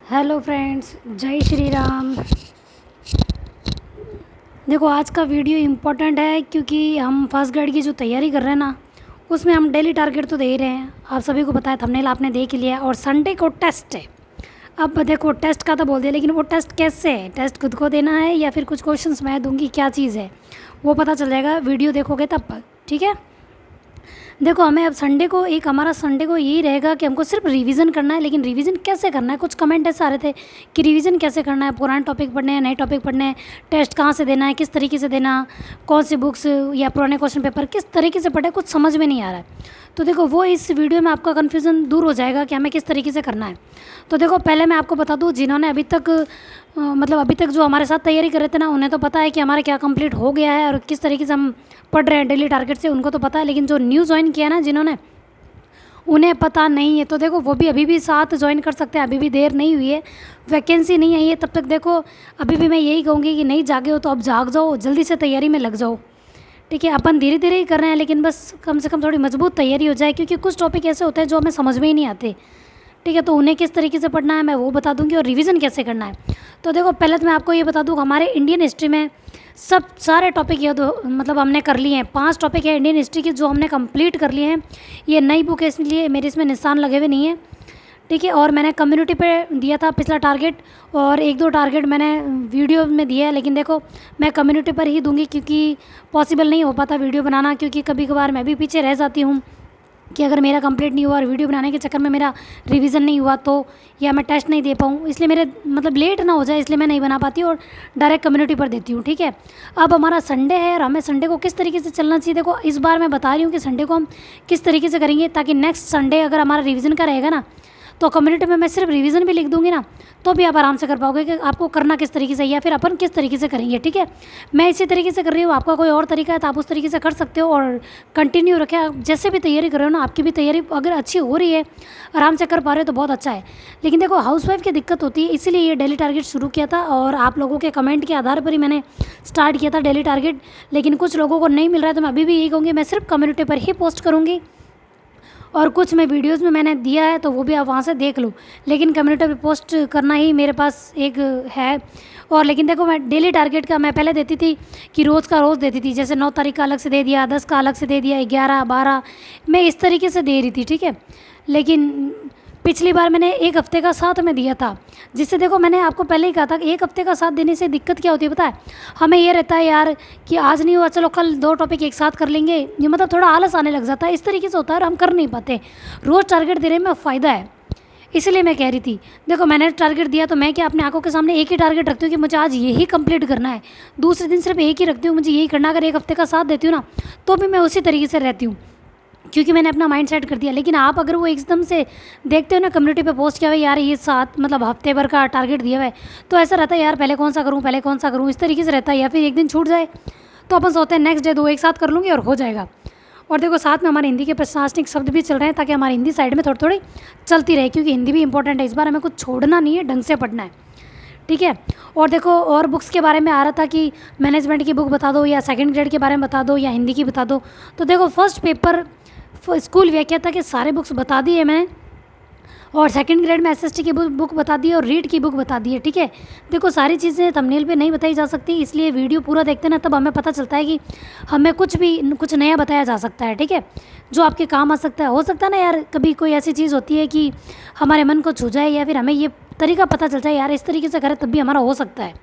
Hello friends, जय श्री राम। देखो, आज का वीडियो इम्पोर्टेंट है क्योंकि हम फर्स्ट ग्रेड की जो तैयारी कर रहे हैं ना, उसमें हम डेली टारगेट तो दे ही रहे हैं। आप सभी को पता है, थंबनेल आपने देख ही लिया। और संडे को टेस्ट है। अब देखो, टेस्ट का तो बोल दिया, लेकिन वो टेस्ट कैसे है? टेस्ट खुद को देना है या फिर कुछ क्वेश्चंस मैं दूंगी? क्या चीज़ है वो पता चल जाएगा, वीडियो देखोगे तब। ठीक है, देखो, हमें अब संडे को हमारा संडे को यही रहेगा कि हमको सिर्फ रिवीजन करना है। लेकिन रिवीजन कैसे करना है? कुछ कमेंट ऐसे आ रहे थे कि रिवीजन कैसे करना है, पुराने टॉपिक पढ़ने हैं, नए टॉपिक पढ़ने हैं, टेस्ट कहाँ से देना है, किस तरीके से देना, कौन सी बुक्स या पुराने क्वेश्चन पेपर किस तरीके से पढ़े, कुछ समझ में नहीं आ रहा है। तो देखो, वो इस वीडियो में आपका कन्फ्यूज़न दूर हो जाएगा कि हमें किस तरीके से करना है। तो देखो, पहले मैं आपको बता दूँ, जिन्होंने अभी तक अभी तक जो हमारे साथ तैयारी कर रहे थे ना, उन्हें तो पता है कि हमारा क्या कंप्लीट हो गया है और किस तरीके से हम पढ़ रहे हैं डेली टारगेट से, उनको तो पता है। लेकिन जो न्यू ज्वाइन किया ना जिन्होंने, उन्हें पता नहीं है। तो देखो, वो भी अभी भी साथ ज्वाइन कर सकते हैं, अभी भी देर नहीं हुई है, वैकेंसी नहीं आई है तब तक। देखो, अभी भी मैं यही कहूँगी कि नहीं जागे हो तो अब जाग जाओ, जल्दी से तैयारी में लग जाओ। ठीक है, अपन धीरे धीरे ही कर रहे हैं, लेकिन बस कम से कम थोड़ी मजबूत तैयारी हो जाए, क्योंकि कुछ टॉपिक ऐसे होते हैं जो हमें समझ में ही नहीं आते। ठीक है, तो उन्हें किस तरीके से पढ़ना है मैं वो बता दूंगी, और रिवीजन कैसे करना है। तो देखो, पहले तो मैं आपको ये बता दूँ, हमारे इंडियन हिस्ट्री में सारे टॉपिक ये हमने कर लिए हैं। 5 टॉपिक है इंडियन हिस्ट्री की जो हमने कंप्लीट कर लिए हैं। ये नई बुक है, इसलिए मेरे इसमें निशान लगे हुए नहीं है। ठीक है, और मैंने कम्युनिटी पे दिया था पिछला टारगेट, और 1-2 टारगेट मैंने वीडियो में दिया है। लेकिन देखो, मैं कम्युनिटी पर ही दूंगी क्योंकि पॉसिबल नहीं हो पाता वीडियो बनाना, क्योंकि कभी कभार मैं भी पीछे रह जाती हूँ कि अगर मेरा कंप्लीट नहीं हुआ और वीडियो बनाने के चक्कर में मेरा रिवीजन नहीं हुआ तो, या मैं टेस्ट नहीं दे पाऊँ, इसलिए मेरे लेट ना हो जाए, इसलिए मैं नहीं बना पाती और डायरेक्ट कम्युनिटी पर देती हूँ। ठीक है, अब हमारा संडे है और हमें संडे को किस तरीके से चलना चाहिए, देखो इस बार मैं बता रही हूँ कि संडे को हम किस तरीके से करेंगे, ताकि नेक्स्ट संडे अगर हमारा रिवीजन का रहेगा ना, तो कम्युनिटी में मैं सिर्फ रिवीजन भी लिख दूंगी ना, तो भी आप आराम से कर पाओगे कि आपको करना किस तरीके से या फिर अपन किस तरीके से करेंगे। ठीक है, मैं इसी तरीके से कर रही हूँ, आपका कोई और तरीका है तो आप उस तरीके से कर सकते हो, और कंटिन्यू रखें। आप जैसे भी तैयारी कर रहे हो ना, आपकी भी तैयारी अगर अच्छी हो रही है, आराम से कर पा रहे हो तो बहुत अच्छा है। लेकिन देखो, हाउसवाइफ की दिक्कत होती है, इसीलिए ये डेली टारगेट शुरू किया था, और आप लोगों के कमेंट के आधार पर ही मैंने स्टार्ट किया था डेली टारगेट। लेकिन कुछ लोगों को नहीं मिल रहा है, तो मैं अभी भी यही कहूँगी, मैं सिर्फ कम्युनिटी पर ही पोस्ट करूँगी, और कुछ मैं वीडियोस में मैंने दिया है तो वो भी आप वहाँ से देख लो। लेकिन कम्युनिटी पे पोस्ट करना ही मेरे पास एक है। और लेकिन देखो, मैं डेली टारगेट का मैं पहले देती थी कि रोज़ का रोज़ देती थी, जैसे 9 तारीख का अलग से दे दिया, 10 का अलग से दे दिया, 11, 12, मैं इस तरीके से दे रही थी। ठीक है, लेकिन पिछली बार मैंने 1 हफ्ते का साथ में दिया था, जिससे देखो, मैंने आपको पहले ही कहा था कि 1 हफ्ते का साथ देने से दिक्कत क्या होती है पता है? हमें ये रहता है यार कि आज नहीं हुआ, चलो कल 2 टॉपिक एक साथ कर लेंगे, ये थोड़ा आलस आने लग जाता है, इस तरीके से होता है और हम कर नहीं पाते। रोज़ टारगेट देने में फ़ायदा है, इसलिए मैं कह रही थी। देखो, मैंने टारगेट दिया तो मैं क्या अपने आंखों के सामने एक ही टारगेट रखती हूँ कि मुझे आज यही कंप्लीट करना है, दूसरे दिन सिर्फ एक ही रखती हूँ, मुझे यही करना। अगर 1 हफ्ते का साथ देती हूँ ना, तो भी मैं उसी तरीके से रहती हूँ, क्योंकि मैंने अपना माइंड सेट कर दिया। लेकिन आप अगर वो एकदम से देखते हो ना, कम्युनिटी पे पोस्ट किया हुआ है यार, ये साथ हफ्ते भर का टारगेट दिया हुआ है, तो ऐसा रहता है यार, पहले कौन सा करूँ, पहले कौन सा करूँ, इस तरीके से रहता है। या फिर एक दिन छूट जाए तो अपन सोचते हैं नेक्स्ट डे 2 एक साथ कर लूँगी और हो जाएगा। और देखो, साथ में हमारे हिंदी के प्रशासनिक शब्द भी चल रहे हैं, ताकि हमारी हिंदी साइड में थोड़ी थोड़ी चलती रहे, क्योंकि हिंदी भी इंपॉर्टेंट है। इस बार हमें कुछ छोड़ना नहीं है, ढंग से पढ़ना है। ठीक है, और देखो, और बुक्स के बारे में आ रहा था कि मैनेजमेंट की बुक बता दो, या सेकंड ग्रेड के बारे में बता दो, या हिंदी की बता दो। तो देखो, फर्स्ट पेपर स्कूल व्याख्याता के सारे बुक्स बता दिए मैंने, और सेकंड ग्रेड में एसएसटी की बुक बता दी, और रीड की बुक बता दी है। ठीक है, देखो, सारी चीज़ें थंबनेल पे नहीं बताई जा सकती, इसलिए वीडियो पूरा देखते ना, तब हमें पता चलता है कि हमें कुछ नया बताया जा सकता है। ठीक है, जो आपके काम आ सकता है। हो सकता है ना यार, कभी कोई ऐसी चीज़ होती है कि हमारे मन को छू जाए, या फिर हमें ये तरीका पता चल जाए यार, इस तरीके से करें तब भी हमारा हो सकता है।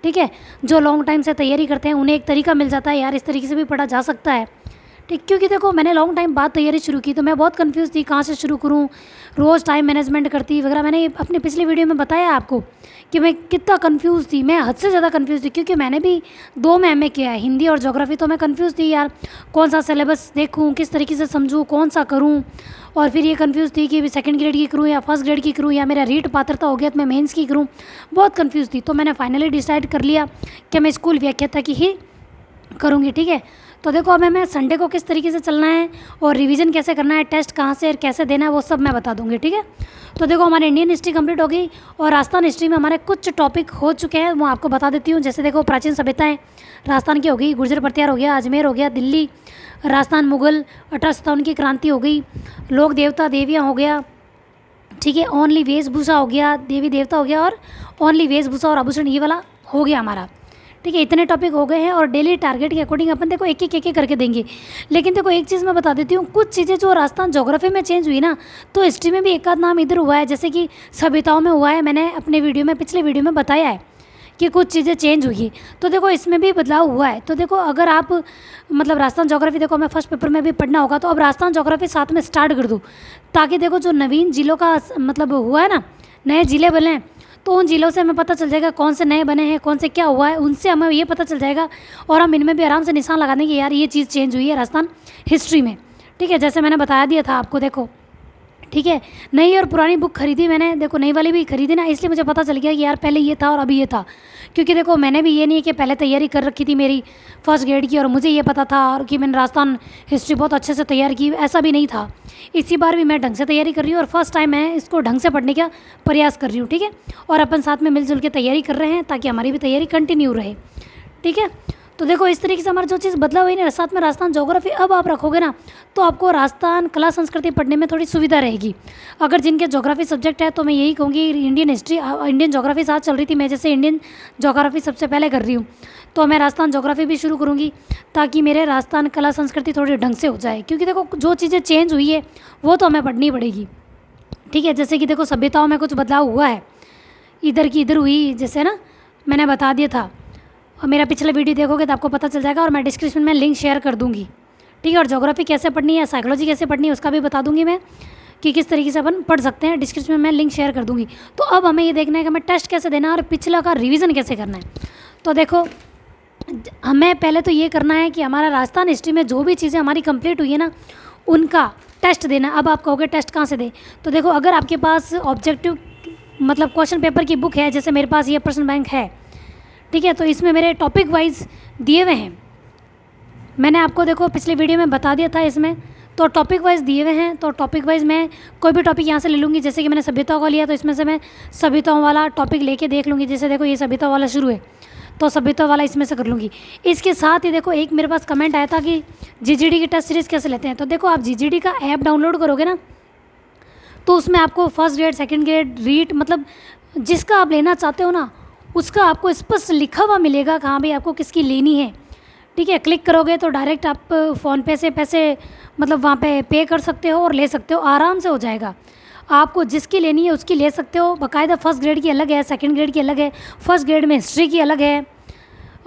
ठीक है, जो लॉन्ग टाइम से तैयारी करते हैं उन्हें एक तरीका मिल जाता है यार, इस तरीके से भी पढ़ा जा सकता है। ठीक, क्योंकि देखो, मैंने लॉन्ग टाइम बाद तैयारी शुरू की, तो मैं बहुत कंफ्यूज थी कहाँ से शुरू करूँ, रोज़ टाइम मैनेजमेंट करती वगैरह। मैंने अपनी पिछली वीडियो में बताया आपको कि मैं कितना कंफ्यूज थी, मैं हद से ज़्यादा कंफ्यूज थी, क्योंकि मैंने भी 2 में एमए किया है, हिंदी और ज्योग्राफी। तो मैं कंफ्यूज थी यार, कौन सा सिलेबस देखूँ, किस तरीके से समझूँ, कौन सा करूँ। और फिर ये कंफ्यूज थी कि सेकंड ग्रेड की करूँ या फर्स्ट ग्रेड की करूँ, या मेरा रीट पात्रता हो गया तो मैं मेंस की करूँ, बहुत कंफ्यूज थी। तो मैंने फाइनली डिसाइड कर लिया कि मैं स्कूल व्याख्याता की ही करूँगी। ठीक है, तो देखो, अब हमें संडे को किस तरीके से चलना है और रिवीजन कैसे करना है, टेस्ट कहाँ से और कैसे देना है, वो सब मैं बता दूंगी। ठीक है, तो देखो, हमारी इंडियन हिस्ट्री कंप्लीट हो गई, और राजस्थान हिस्ट्री में हमारे कुछ टॉपिक हो चुके हैं, वो आपको बता देती हूँ। जैसे देखो, प्राचीन सभ्यताएं राजस्थान की हो गई, गुर्जर प्रत्यार हो गया, अजमेर हो गया, दिल्ली, राजस्थान, मुगल, 1857 की क्रांति हो गई, लोक देवता देवियाँ हो गया, ठीक है। ओनली वेशभूषा हो गया, देवी देवता हो गया, और ओनली वेशभूषा और आभूषण ये वाला हो गया हमारा। ठीक है, इतने टॉपिक हो गए हैं। और डेली टारगेट के अकॉर्डिंग अपन देखो एक एक करके देंगे। लेकिन देखो एक चीज़ मैं बता देती हूँ, कुछ चीज़ें जो राजस्थान ज्योग्राफी में चेंज हुई ना, तो हिस्ट्री में भी एक आध नाम इधर हुआ है, जैसे कि सभ्यताओं में हुआ है। मैंने अपने वीडियो में, पिछले वीडियो में बताया है कि कुछ चीज़ें चेंज हुई। तो देखो इसमें भी बदलाव हुआ है। तो देखो अगर आप मतलब राजस्थान ज्योग्राफी देखो हमें फर्स्ट पेपर में भी पढ़ना होगा, तो अब राजस्थान ज्योग्राफी साथ में स्टार्ट कर दूँ, ताकि देखो जो नवीन जिलों का मतलब हुआ है ना, नए ज़िले बने हैं, तो उन ज़िलों से हमें पता चल जाएगा कौन से नए बने हैं, कौन से क्या हुआ है, उनसे हमें ये पता चल जाएगा। और हम इनमें भी आराम से निशान लगा देंगे, यार ये चीज़ चेंज हुई है राजस्थान हिस्ट्री में। ठीक है, जैसे मैंने बताया दिया था आपको, देखो ठीक है। नई और पुरानी बुक खरीदी मैंने, देखो नई वाली भी खरीदी ना, इसलिए मुझे पता चल गया कि यार पहले ये था और अभी ये था। क्योंकि देखो मैंने भी ये नहीं है कि पहले तैयारी कर रखी थी मेरी फर्स्ट ग्रेड की और मुझे ये पता था और कि मैंने राजस्थान हिस्ट्री बहुत अच्छे से तैयार की, ऐसा भी नहीं था। इसी बार भी मैं ढंग से तैयारी कर रही हूँ और फर्स्ट टाइम मैं इसको ढंग से पढ़ने का प्रयास कर रही हूँ। ठीक है, और अपन साथ में मिलजुल के तैयारी कर रहे हैं ताकि हमारी भी तैयारी कंटिन्यू रहे। ठीक है, तो देखो इस तरीके से हमारा जो चीज़ बदला हुई ना, साथ में राजस्थान ज्योग्राफी अब आप रखोगे ना, तो आपको राजस्थान कला संस्कृति पढ़ने में थोड़ी सुविधा रहेगी। अगर जिनके ज्योग्राफी सब्जेक्ट है तो मैं यही कहूँगी इंडियन हिस्ट्री, इंडियन ज्योग्राफी साथ चल रही थी, मैं जैसे इंडियन ज्योग्राफी सबसे पहले कर रही हूँ, तो मैं राजस्थान ज्योग्राफी भी शुरू करूँगी ताकि मेरे राजस्थान कला संस्कृति थोड़ी ढंग से हो जाए। क्योंकि देखो जो चीज़ें चेंज हुई है वो तो हमें पढ़नी पड़ेगी। ठीक है, जैसे कि देखो सभ्यताओं में कुछ बदलाव हुआ है, इधर की इधर हुई, जैसे ना मैंने बता दिया था। और मेरा पिछला वीडियो देखोगे तो आपको पता चल जाएगा, और मैं डिस्क्रिप्शन में लिंक शेयर कर दूँगी। ठीक है, और ज्योग्राफी कैसे पढ़नी है, साइकोलॉजी कैसे पढ़नी है, उसका भी बता दूँगी मैं कि किस तरीके से अपन पढ़ सकते हैं। डिस्क्रिप्शन में मैं लिंक शेयर कर दूँगी। तो अब हमें ये देखना है कि हमें टेस्ट कैसे देना है और पिछला का रिवीजन कैसे करना है। तो देखो हमें पहले तो ये करना है कि हमारा राजस्थान हिस्ट्री में जो भी चीज़ें हमारी कंप्लीट हुई है ना, उनका टेस्ट देना। अब आप कहोगे टेस्ट कहाँ से दें, तो देखो अगर आपके पास ऑब्जेक्टिव मतलब क्वेश्चन पेपर की बुक है, जैसे मेरे पास ये प्रश्न बैंक है, ठीक है, तो इसमें मेरे टॉपिक वाइज दिए हुए हैं। मैंने आपको देखो पिछले वीडियो में बता दिया था इसमें, तो टॉपिक वाइज दिए हुए हैं। तो टॉपिक वाइज मैं कोई भी टॉपिक यहाँ से ले लूँगी, जैसे कि मैंने सभ्यताओं को लिया तो इसमें से मैं सभ्यताओं वाला टॉपिक लेके देख लूँगी। जैसे देखो ये सभ्यता वाला शुरू है, तो सभ्यता वाला इसमें से कर लूँगी। इसके साथ ही देखो एक मेरे पास कमेंट आया था कि जीजीडी की टेस्ट सीरीज़ कैसे लेते हैं। तो देखो आप जीजीडी का ऐप डाउनलोड करोगे ना, तो उसमें आपको first grade, second grade, REET मतलब जिसका आप लेना चाहते हो ना, उसका आपको स्पष्ट लिखा हुआ मिलेगा कहाँ भाई आपको किसकी लेनी है। ठीक है, क्लिक करोगे तो डायरेक्ट आप फ़ोनपे से पैसे मतलब वहाँ पे कर सकते हो और ले सकते हो, आराम से हो जाएगा। आपको जिसकी लेनी है उसकी ले सकते हो। बाकायदा फर्स्ट ग्रेड की अलग है, सेकंड ग्रेड की अलग है, फर्स्ट ग्रेड में हिस्ट्री की अलग है,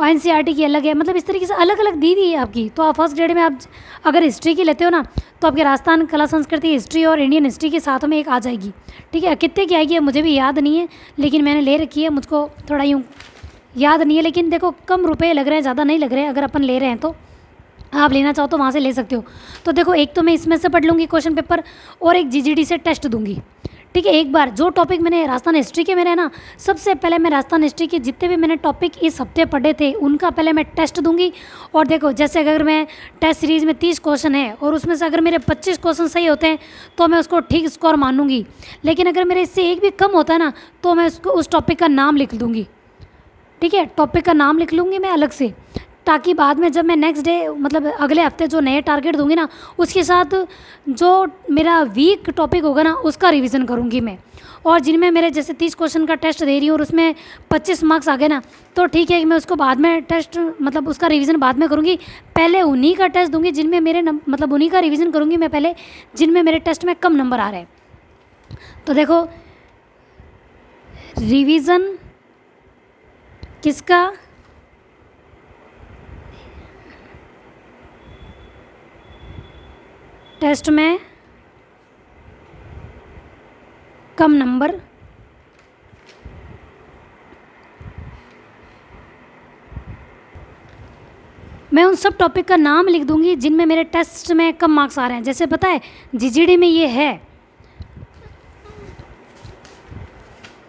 एनसीईआरटी की अलग है, मतलब इस तरीके से अलग अलग दी है आपकी। तो आप फर्स्ट ग्रेड में आप अगर हिस्ट्री की लेते हो ना, तो आपके राजस्थान कला संस्कृति हिस्ट्री और इंडियन हिस्ट्री के साथ में एक आ जाएगी। ठीक है, कितने की आएगी मुझे भी याद नहीं है, लेकिन मैंने ले रखी है, मुझको थोड़ा यूँ याद नहीं है। लेकिन देखो कम रुपए लग रहे हैं, ज़्यादा नहीं लग रहे हैं। अगर अपन ले रहे हैं तो आप लेना चाहो तो वहाँ से ले सकते हो। तो देखो एक तो मैं इसमें से पढ़ लूँगी क्वेश्चन पेपर, और एक जीजीडी से टेस्ट दूँगी। ठीक है, एक बार जो टॉपिक मैंने राजस्थान हिस्ट्री के मेरे ना, सबसे पहले मैं राजस्थान हिस्ट्री के जितने भी मैंने टॉपिक इस हफ्ते पढ़े थे उनका पहले मैं टेस्ट दूंगी। और देखो जैसे अगर मैं टेस्ट सीरीज़ में 30 क्वेश्चन है और उसमें से अगर मेरे 25 क्वेश्चन सही होते हैं तो मैं उसको ठीक स्कोर मानूंगी। लेकिन अगर मेरे इससे एक भी कम होता है ना, तो मैं उसको उस टॉपिक का नाम लिख दूँगी। ठीक है, टॉपिक का नाम लिख लूँगी मैं अलग से, ताकि बाद में जब मैं नेक्स्ट डे मतलब अगले हफ्ते जो नए टारगेट दूंगी ना, उसके साथ जो मेरा वीक टॉपिक होगा ना उसका रिवीजन करूंगी मैं। और जिनमें मेरे जैसे 30 क्वेश्चन का टेस्ट दे रही हूँ और उसमें 25 मार्क्स आ गए ना, तो ठीक है मैं उसको बाद में टेस्ट मतलब उसका रिवीजन बाद में करूँगी। पहले उन्हीं का टेस्ट दूंगी जिनमें मेरे मतलब उन्हीं का रिवीजन करूँगी मैं पहले, जिनमें मेरे टेस्ट में कम नंबर आ रहे हैं। तो देखो रिवीजन किसका, टेस्ट में कम नंबर, मैं उन सब टॉपिक का नाम लिख दूंगी जिनमें मेरे टेस्ट में कम मार्क्स आ रहे हैं। जैसे पता है जीजीडी में ये है,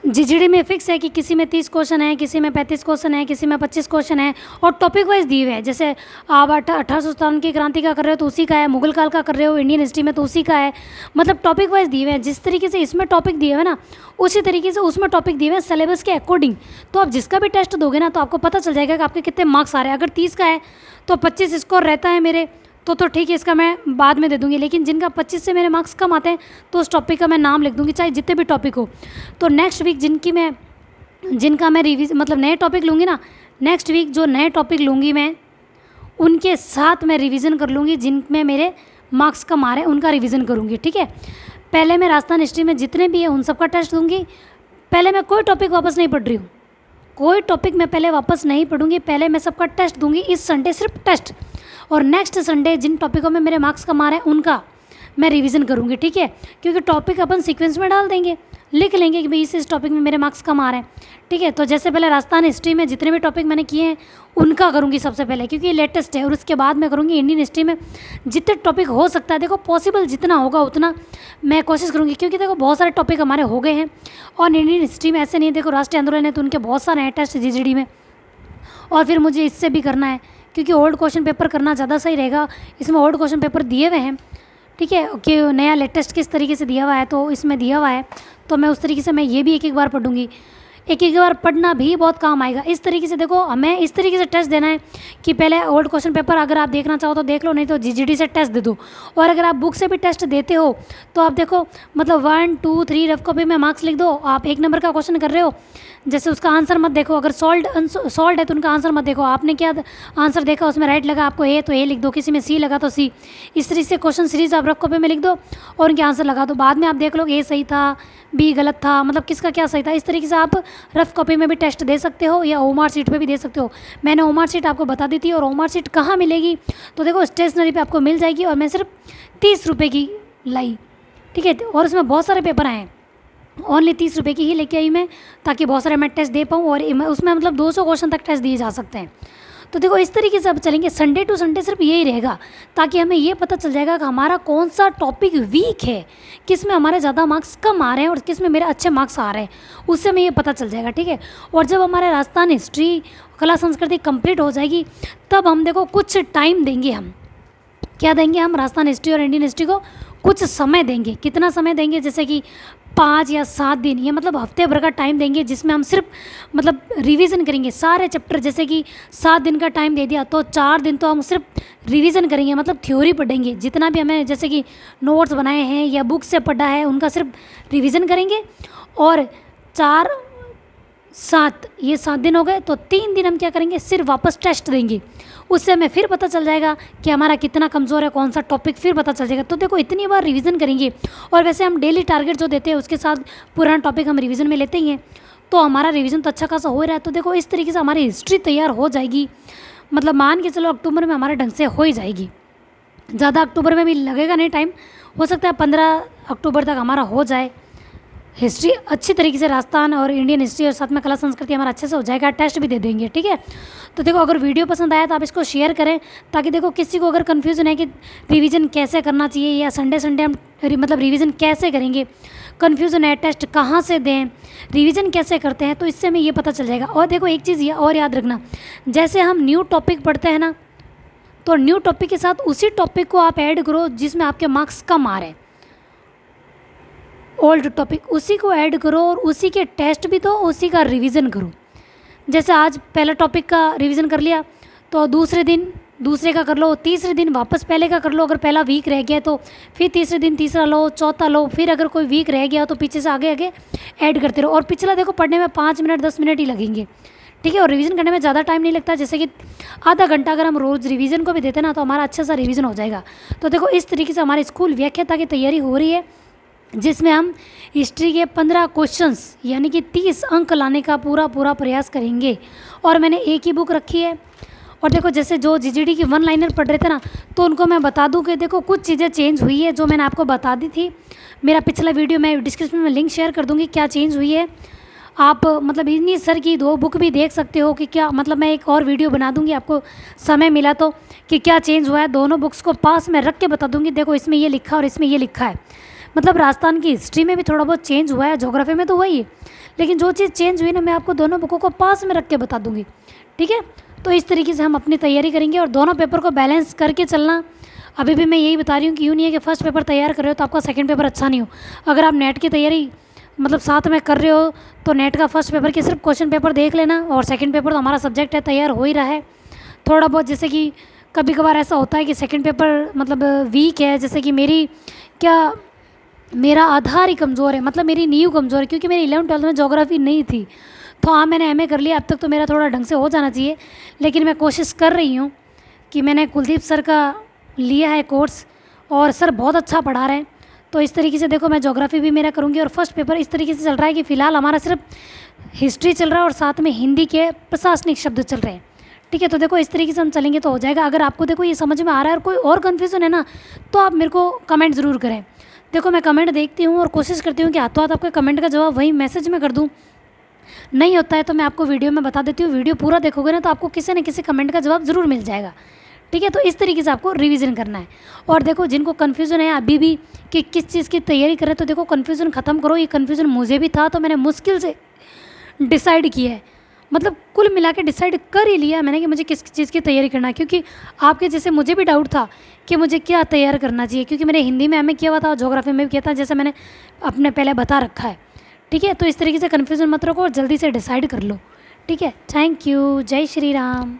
जीजीडी में फिक्स है कि किसी में 30 क्वेश्चन है, किसी में 35 क्वेश्चन है, किसी में 25 क्वेश्चन है, और टॉपिक वाइज दिए हुए हैं। जैसे आप 1857 की क्रांति का कर रहे हो तो उसी का है, मुगल काल का कर रहे हो इंडियन हिस्ट्री में तो उसी का है, मतलब टॉपिक वाइज दिए हुए हैं। जिस तरीके से इसमें टॉपिक दिए हुए ना, उसी तरीके से उसमें टॉपिक दिए हुए हैं सिलेबस के अकॉर्डिंग। तो आप जिसका भी टेस्ट दोगे ना, तो आपको पता चल जाएगा कि आपके कितने मार्क्स आ रहे हैं। अगर 30 का है तो 25 स्कोर रहता है मेरे, तो ठीक है, इसका मैं बाद में दे दूँगी। लेकिन जिनका 25 से मेरे मार्क्स कम आते हैं तो उस टॉपिक का मैं नाम लिख दूँगी, चाहे जितने भी टॉपिक हो। तो नेक्स्ट वीक जिनका मैं मतलब नए टॉपिक लूँगी ना, नेक्स्ट वीक जो नए टॉपिक लूँगी मैं उनके साथ मैं रिवीजन कर लूँगी, जिनमें मेरे मार्क्स कम आ रहे हैं उनका रिवीजन करूँगी, ठीक है। पहले मैं राजस्थान हिस्ट्री में जितने भी हैं उन सबका टेस्ट दूँगी। पहले मैं कोई टॉपिक वापस नहीं पढ़ रही हूँ, कोई टॉपिक मैं पहले वापस नहीं पढ़ूंगी, पहले मैं सबका टेस्ट दूंगी इस संडे, सिर्फ टेस्ट। और नेक्स्ट संडे जिन टॉपिकों में मेरे मार्क्स कम आ रहे हैं उनका मैं रिवीजन करूंगी, ठीक है। क्योंकि टॉपिक अपन सीक्वेंस में डाल देंगे, लिख लेंगे कि भाई इस टॉपिक में मेरे मार्क्स कम आ रहे हैं, ठीक है। तो जैसे पहले राजस्थान हिस्ट्री में जितने भी टॉपिक मैंने किए हैं उनका करूँगी सबसे पहले, क्योंकि ये लेटेस्ट है। और उसके बाद मैं करूँगी इंडियन हिस्ट्री में जितने टॉपिक हो सकता है, देखो पॉसिबल जितना होगा उतना मैं कोशिश करूँगी, क्योंकि देखो बहुत सारे टॉपिक हमारे हो गए हैं। और इंडियन हिस्ट्री में ऐसे नहीं है, देखो राष्ट्रीय आंदोलन है तो उनके बहुत सारे हैं टेस्ट जीजीडी में। और फिर मुझे इससे भी करना है, क्योंकि ओल्ड क्वेश्चन पेपर करना ज़्यादा सही रहेगा। इसमें ओल्ड क्वेश्चन पेपर दिए हुए हैं, ठीक है, कि नया लेटेस्ट किस तरीके से दिया हुआ है, तो इसमें दिया हुआ है। तो मैं उस तरीके से मैं ये भी एक एक बार पढ़ूंगी, एक एक बार पढ़ना भी बहुत काम आएगा। इस तरीके से देखो हमें इस तरीके से टेस्ट देना है कि पहले ओल्ड क्वेश्चन पेपर अगर आप देखना चाहो तो देख लो, नहीं तो जीजीडी से टेस्ट दे दो। और अगर आप बुक से भी टेस्ट देते हो तो आप देखो मतलब 1 2 3 रफ कॉपी में मार्क्स लिख दो। आप 1 नंबर का क्वेश्चन कर रहे हो, जैसे उसका आंसर मत देखो, अगर सॉल्ड है तो उनका आंसर मत देखो। आपने क्या आंसर देखा, उसमें राइट लगा आपको ए तो ए लिख दो, किसी में सी लगा तो सी। इस तरीके से क्वेश्चन सीरीज आप रफ कॉपी में लिख दो और उनके आंसर लगा दो। बाद में आप देख लो ए सही था, बी गलत था, मतलब किसका क्या सही था। इस तरीके से आप रफ कॉपी में भी टेस्ट दे सकते हो या ओमार सीट पे भी दे सकते हो। मैंने ओमार सीट आपको बता दी थी। और ओमार सीट कहाँ मिलेगी, तो देखो स्टेशनरी पे आपको मिल जाएगी। और मैं सिर्फ 30 रुपये की लाई, ठीक है। और उसमें बहुत सारे पेपर आए हैं, ओनली 30 रुपये की ही लेके आई मैं, ताकि बहुत सारे मैं टेस्ट दे पाऊँ। और उसमें मतलब 200 क्वेश्चन तक टेस्ट दिए जा सकते हैं। तो देखो इस तरीके से अब चलेंगे, संडे टू संडे सिर्फ यही रहेगा, ताकि हमें ये पता चल जाएगा कि हमारा कौन सा टॉपिक वीक है, किस में हमारे ज़्यादा मार्क्स कम आ रहे हैं और किस में मेरे अच्छे मार्क्स आ रहे हैं, उससे हमें ये पता चल जाएगा, ठीक है। और जब हमारे राजस्थान हिस्ट्री कला संस्कृति कंप्लीट हो जाएगी तब हम देखो कुछ टाइम देंगे, हम क्या देंगे, हम राजस्थान हिस्ट्री और इंडियन हिस्ट्री को कुछ समय देंगे। कितना समय देंगे, जैसे कि 5 या 7 दिन, ये मतलब हफ्ते भर का टाइम देंगे, जिसमें हम सिर्फ मतलब रिवीजन करेंगे सारे चैप्टर। जैसे कि 7 दिन का टाइम दे दिया तो 4 दिन तो हम सिर्फ रिवीजन करेंगे, मतलब थ्योरी पढ़ेंगे। जितना भी हमें जैसे कि नोट्स बनाए हैं या बुक से पढ़ा है उनका सिर्फ रिवीजन करेंगे। और 4 7 ये 7 दिन हो गए, तो 3 दिन हम क्या करेंगे, सिर्फ वापस टेस्ट देंगे। उससे हमें फिर पता चल जाएगा कि हमारा कितना कमज़ोर है, कौन सा टॉपिक, फिर पता चल जाएगा। तो देखो इतनी बार रिवीजन करेंगे। और वैसे हम डेली टारगेट जो देते हैं उसके साथ पुराना टॉपिक हम रिवीजन में लेते ही हैं, तो हमारा रिवीजन तो अच्छा खासा हो रहा है। तो देखो इस तरीके से हमारी हिस्ट्री तैयार हो जाएगी, मतलब मान के चलो अक्टूबर में हमारे ढंग से हो ही जाएगी। ज़्यादा अक्टूबर में भी लगेगा नहीं टाइम, हो सकता है 15 अक्टूबर तक हमारा हो जाए हिस्ट्री अच्छी तरीके से। राजस्थान और इंडियन हिस्ट्री और साथ में कला संस्कृति हमारा अच्छे से हो जाएगा, टेस्ट भी दे देंगे, ठीक है। तो देखो अगर वीडियो पसंद आया तो आप इसको शेयर करें, ताकि देखो किसी को अगर कन्फ्यूज़न है कि रिवीजन कैसे करना चाहिए या संडे हम मतलब रिवीजन कैसे करेंगे, कन्फ्यूज़न है टेस्ट कहाँ से दें, रिवीजन कैसे करते हैं, तो इससे हमें ये पता चल जाएगा। और देखो एक चीज़ ये और याद रखना, जैसे हम न्यू टॉपिक पढ़ते हैं ना, तो न्यू टॉपिक के साथ उसी टॉपिक को आप ऐड करो जिसमें आपके मार्क्स कम आ रहे हैं। ओल्ड टॉपिक उसी को ऐड करो और उसी के टेस्ट भी दो, उसी का रिवीजन करो। जैसे आज पहला टॉपिक का रिवीजन कर लिया तो दूसरे दिन दूसरे का कर लो, तीसरे दिन वापस पहले का कर लो। अगर पहला वीक रह गया तो फिर तीसरे दिन तीसरा लो, चौथा लो, फिर अगर कोई वीक रह गया तो पीछे से आगे आगे ऐड करते रहो। और पिछला देखो पढ़ने में 5 मिनट 10 मिनट ही लगेंगे, ठीक है। और रिवीजन करने में ज़्यादा टाइम नहीं लगता, जैसे कि आधा घंटा अगर हम रोज़ रिवीजन को भी देते ना तो हमारा अच्छा सा रिवीजन हो जाएगा। तो देखो इस तरीके से हमारे स्कूल व्याख्याता की तैयारी हो रही है, जिसमें हम हिस्ट्री के 15 क्वेश्चंस यानी कि 30 अंक लाने का पूरा प्रयास करेंगे। और मैंने एक ही बुक रखी है। और देखो जैसे जो जीजीडी की 1 लाइनर पढ़ रहे थे ना, तो उनको मैं बता दूं कि देखो कुछ चीज़ें चेंज हुई है जो मैंने आपको बता दी थी। मेरा पिछला वीडियो मैं डिस्क्रिप्शन में लिंक शेयर कर दूंगी क्या चेंज हुई है। आप मतलब इन्हीं सर की 2 बुक भी देख सकते हो कि क्या, मतलब मैं एक और वीडियो बना दूंगी आपको समय मिला तो, कि क्या चेंज हुआ है। दोनों बुक्स को पास में रख के बता दूंगी, देखो इसमें ये लिखा और इसमें ये लिखा है। मतलब राजस्थान की हिस्ट्री में भी थोड़ा बहुत चेंज हुआ है, ज्योग्राफी में तो हुआ ही है, लेकिन जो चीज़ चेंज हुई ना मैं आपको दोनों बुकों को पास में रख के बता दूंगी, ठीक है। तो इस तरीके से हम अपनी तैयारी करेंगे और दोनों पेपर को बैलेंस करके चलना। अभी भी मैं यही बता रही हूँ कि यूँ नहीं है कि फर्स्ट पेपर तैयार कर रहे हो तो आपका सेकंड पेपर अच्छा नहीं हो। अगर आप नेट की तैयारी मतलब साथ में कर रहे हो तो नेट का फर्स्ट पेपर के सिर्फ क्वेश्चन पेपर देख लेना, और सेकंड पेपर तो हमारा सब्जेक्ट है तैयार हो ही रहा है। थोड़ा बहुत जैसे कि कभी कभार ऐसा होता है कि सेकंड पेपर मतलब वीक है, जैसे कि मेरा आधार ही कमज़ोर है, मतलब मेरी नींव कमज़ोर है, क्योंकि मेरी 11th-12th में ज्योग्राफी नहीं थी। तो हाँ, मैंने एमए कर लिया, अब तक तो मेरा थोड़ा ढंग से हो जाना चाहिए, लेकिन मैं कोशिश कर रही हूँ कि मैंने कुलदीप सर का लिया है कोर्स और सर बहुत अच्छा पढ़ा रहे हैं। तो इस तरीके से देखो, मैं ज्योग्राफी भी मेरा करूँगी। और फर्स्ट पेपर इस तरीके से चल रहा है कि फ़िलहाल हमारा सिर्फ हिस्ट्री चल रहा है और साथ में हिंदी के प्रशासनिक शब्द चल रहे हैं। ठीक है, तो देखो इस तरीके से हम चलेंगे तो हो जाएगा। अगर आपको देखो ये समझ में आ रहा है और कोई और कन्फ्यूज़न है ना, तो आप मेरे को कमेंट ज़रूर करें। देखो मैं कमेंट देखती हूँ और कोशिश करती हूँ कि हाथों हाथ आपके कमेंट का जवाब वही मैसेज में कर दूँ। नहीं होता है तो मैं आपको वीडियो में बता देती हूँ, वीडियो पूरा देखोगे ना तो आपको किसी न किसी कमेंट का जवाब ज़रूर मिल जाएगा। ठीक है, तो इस तरीके से आपको रिवीजन करना है। और देखो जिनको कन्फ्यूज़न है अभी भी कि किस चीज़ की तैयारी करें, तो देखो कन्फ्यूज़न ख़त्म करो। ये कन्फ्यूज़न मुझे भी था, तो मैंने मुश्किल से डिसाइड किया है, मतलब कुल मिला के डिसाइड कर ही लिया मैंने कि मुझे किस चीज़ की तैयारी करना है। क्योंकि आपके जैसे मुझे भी डाउट था कि मुझे क्या तैयार करना चाहिए, क्योंकि मैंने हिंदी में एमए किया हुआ था और ज्योग्राफी में भी किया था, जैसे मैंने अपने पहले बता रखा है। ठीक है, तो इस तरीके से कन्फ्यूज़न मत रखो और जल्दी से डिसाइड कर लो। ठीक है, थैंक यू, जय श्री राम।